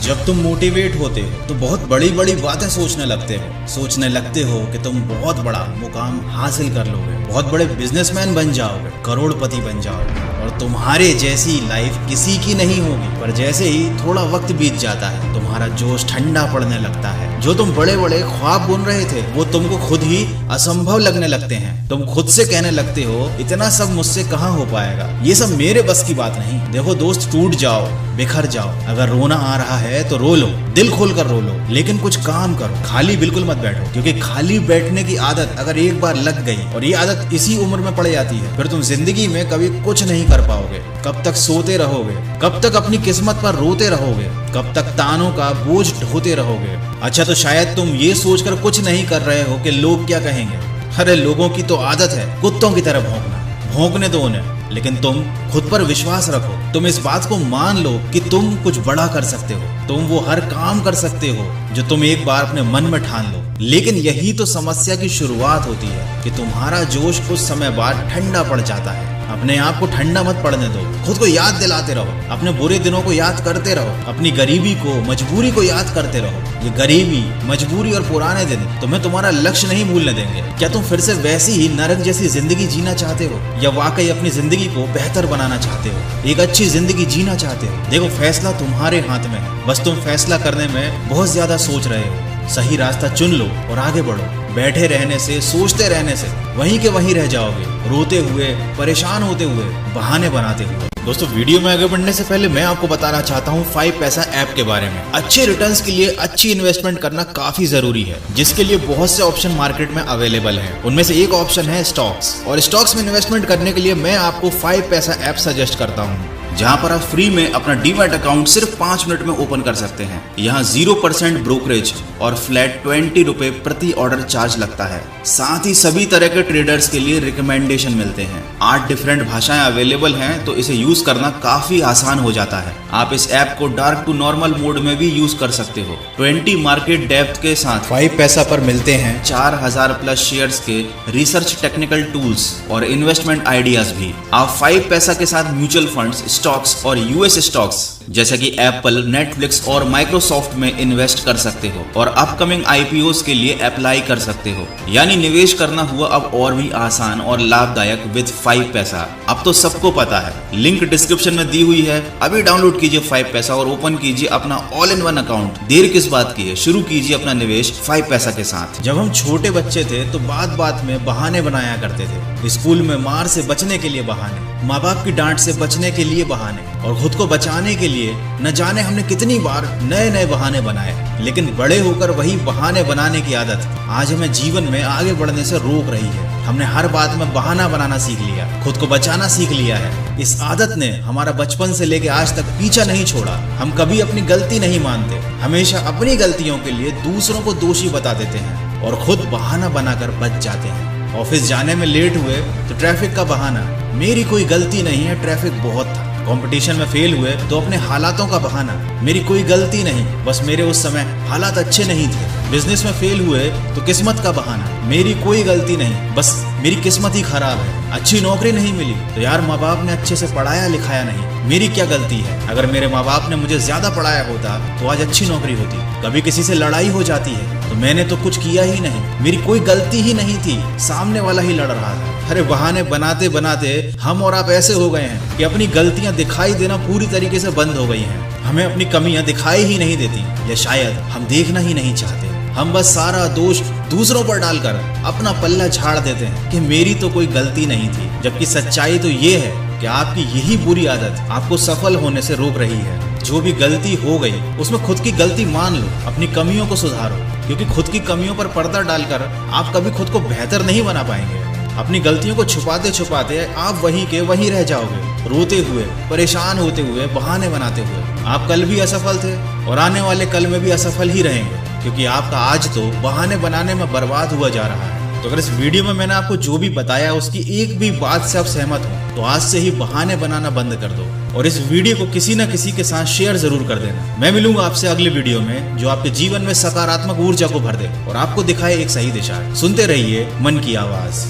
जब तुम मोटिवेट होते हो तो बहुत बड़ी बड़ी बातें सोचने लगते हो कि तुम बहुत बड़ा मुकाम हासिल कर लोगे, बहुत बड़े बिजनेसमैन बन जाओगे, करोड़पति बन जाओगे और तुम्हारे जैसी लाइफ किसी की नहीं होगी। पर जैसे ही थोड़ा वक्त बीत जाता है तुम्हारा जोश ठंडा पड़ने लगता है। जो तुम बड़े बड़े ख्वाब बुन रहे थे वो तुमको खुद ही असंभव लगने लगते हैं। तुम खुद से कहने लगते हो इतना सब मुझसे कहाँ हो पाएगा, ये सब मेरे बस की बात नहीं। देखो दोस्त, टूट जाओ, बिखर जाओ, अगर रोना आ रहा है तो रो लो, दिल खोल कर रो लो, लेकिन कुछ काम करो, खाली बिल्कुल मत बैठो। क्योंकि खाली बैठने की आदत अगर एक बार लग गई और ये आदत इसी उम्र में पड़ जाती है फिर तुम जिंदगी में कभी कुछ नहीं कर पाओगे। कब तक सोते रहोगे, कब तक अपनी किस्मत पर रोते रहोगे, कब तक तानों का बोझ ढोते रहोगे। अच्छा, तो शायद तुम ये सोचकर कुछ नहीं कर रहे हो कि लोग क्या कहेंगे। अरे लोगों की तो आदत है कुत्तों की तरह भौंकना, भौंकने दो उन्हें, लेकिन तुम खुद पर विश्वास रखो। तुम इस बात को मान लो कि तुम कुछ बड़ा कर सकते हो, तुम वो हर काम कर सकते हो जो तुम एक बार अपने मन में ठान लो। लेकिन यही तो समस्या की शुरुआत होती है कि तुम्हारा जोश कुछ समय बाद ठंडा पड़ जाता है। अपने आप को ठंडा मत पड़ने दो, खुद को याद दिलाते रहो, अपने बुरे दिनों को याद करते रहो, अपनी गरीबी को, मजबूरी को याद करते रहो। ये गरीबी, मजबूरी और पुराने दिन तुम्हें तुम्हारा लक्ष्य नहीं भूलने देंगे। क्या तुम फिर से वैसी ही नरक जैसी जिंदगी जीना चाहते हो या वाकई अपनी जिंदगी को बेहतर बनाना चाहते हो, एक अच्छी जिंदगी जीना चाहते हो? देखो, फैसला तुम्हारे हाथ में है, बस तुम फैसला करने में बहुत ज्यादा सोच रहे हो। सही रास्ता चुन लो और आगे बढ़ो। बैठे रहने से, सोचते रहने से वहीं के वहीं रह जाओगे, रोते हुए, परेशान होते हुए, बहाने बनाते हुए। दोस्तों, वीडियो में आगे बढ़ने से पहले मैं आपको बताना चाहता हूँ 5 पैसा ऐप के बारे में। अच्छे रिटर्न्स के लिए अच्छी इन्वेस्टमेंट करना काफी जरूरी है, जिसके लिए बहुत से ऑप्शन मार्केट में अवेलेबल हैं। उनमें से एक ऑप्शन है स्टॉक्स, और स्टॉक्स में इन्वेस्टमेंट करने के लिए मैं आपको 5 पैसा ऐप सजेस्ट करता हूँ, जहां पर आप फ्री में अपना डीमैट अकाउंट सिर्फ 5 मिनट में ओपन कर सकते हैं। यहाँ 0% ब्रोकरेज और फ्लैट 20 रुपए प्रति ऑर्डर चार्ज लगता है। साथ ही सभी तरह के ट्रेडर्स के लिए रिकमेंडेशन मिलते हैं। 8 डिफरेंट भाषाएं अवेलेबल हैं, तो इसे यूज करना काफी आसान हो जाता है। आप इस ऐप को डार्क टू नॉर्मल मोड में भी यूज कर सकते हो। 20 मार्केट डेप्थ के साथ 5 पैसा पर मिलते हैं 4000 प्लस शेयर्स के रिसर्च टेक्निकल टूल्स और इन्वेस्टमेंट आइडियाज भी। आप 5 पैसा के साथ म्यूचुअल फंड्स, स्टॉक्स और यूएस स्टॉक्स जैसे कि एप्पल, नेटफ्लिक्स और माइक्रोसॉफ्ट में इन्वेस्ट कर सकते हो और अपकमिंग आईपीओस के लिए अप्लाई कर सकते हो। यानी निवेश करना हुआ अब और भी आसान और लाभदायक विद 5 पैसा। अब तो सबको पता है, लिंक डिस्क्रिप्शन में दी हुई है। अभी डाउनलोड कीजिए 5 पैसा और ओपन कीजिए अपना ऑल इन वन अकाउंट। देर किस बात की है, शुरू कीजिए अपना निवेश 5 पैसा के साथ। जब हम छोटे बच्चे थे तो बात बात में बहाने बनाया करते थे। स्कूल में मार से बचने के लिए बहाने, माँ बाप की डांट से बचने के लिए बहाने, और खुद को बचाने के लिए न जाने हमने कितनी बार नए नए बहाने बनाए। लेकिन बड़े होकर वही बहाने बनाने की आदत आज हमें जीवन में आगे बढ़ने से रोक रही है। हमने हर बात में बहाना बनाना सीख लिया, खुद को बचाना सीख लिया है। इस आदत ने हमारा बचपन से लेकर आज तक पीछा नहीं छोड़ा। हम कभी अपनी गलती नहीं मानते, हमेशा अपनी गलतियों के लिए दूसरों को दोषी बता देते हैं और खुद बहाना बनाकर बच जाते हैं। ऑफिस जाने में लेट हुए तो ट्रैफिक का बहाना, मेरी कोई गलती नहीं है, ट्रैफिक बहुत था। कंपटीशन में फेल हुए तो अपने हालातों का बहाना, मेरी कोई गलती नहीं, बस मेरे उस समय हालात अच्छे नहीं थे। बिजनेस में फेल हुए तो किस्मत का बहाना, मेरी कोई गलती नहीं, बस मेरी किस्मत ही खराब है। अच्छी नौकरी नहीं मिली तो यार माँ बाप ने अच्छे से पढ़ाया लिखाया नहीं, मेरी क्या गलती है। अगर मेरे माँ बाप ने मुझे ज्यादा पढ़ाया होता तो आज अच्छी नौकरी होती। कभी किसी से लड़ाई हो जाती है तो मैंने तो कुछ किया ही नहीं, मेरी कोई गलती ही नहीं थी, सामने वाला ही लड़ रहा था। अरे बहाने बनाते बनाते हम और आप ऐसे हो गए हैं कि अपनी गलतियां दिखाई देना पूरी तरीके से बंद हो गई हैं। हमें अपनी कमियां दिखाई ही नहीं देती, या शायद हम देखना ही नहीं चाहते। हम बस सारा दोष दूसरों पर डालकर अपना पल्ला झाड़ देते हैं कि मेरी तो कोई गलती नहीं थी। जबकि सच्चाई तो ये है कि आपकी यही बुरी आदत आपको सफल होने से रोक रही है। जो भी गलती हो गई उसमें खुद की गलती मान लो, अपनी कमियों को सुधारो, क्योंकि खुद की कमियों पर पर्दा डालकर आप कभी खुद को बेहतर नहीं बना पाएंगे। अपनी गलतियों को छुपाते छुपाते आप वहीं के वहीं रह जाओगे, रोते हुए, परेशान होते हुए, बहाने बनाते हुए। आप कल भी असफल थे और आने वाले कल में भी असफल ही रहेंगे, क्योंकि आपका आज तो बहाने बनाने में बर्बाद हुआ जा रहा है। तो अगर इस वीडियो में मैंने आपको जो भी बताया उसकी एक भी बात से आप सहमत हो तो आज से ही बहाने बनाना बंद कर दो और इस वीडियो को किसी न किसी के साथ शेयर जरूर कर देना। मैं मिलूंगा आपसे अगले वीडियो में जो आपके जीवन में सकारात्मक ऊर्जा को भर दे और आपको दिखाए एक सही दिशा। सुनते रहिए मन की आवाज।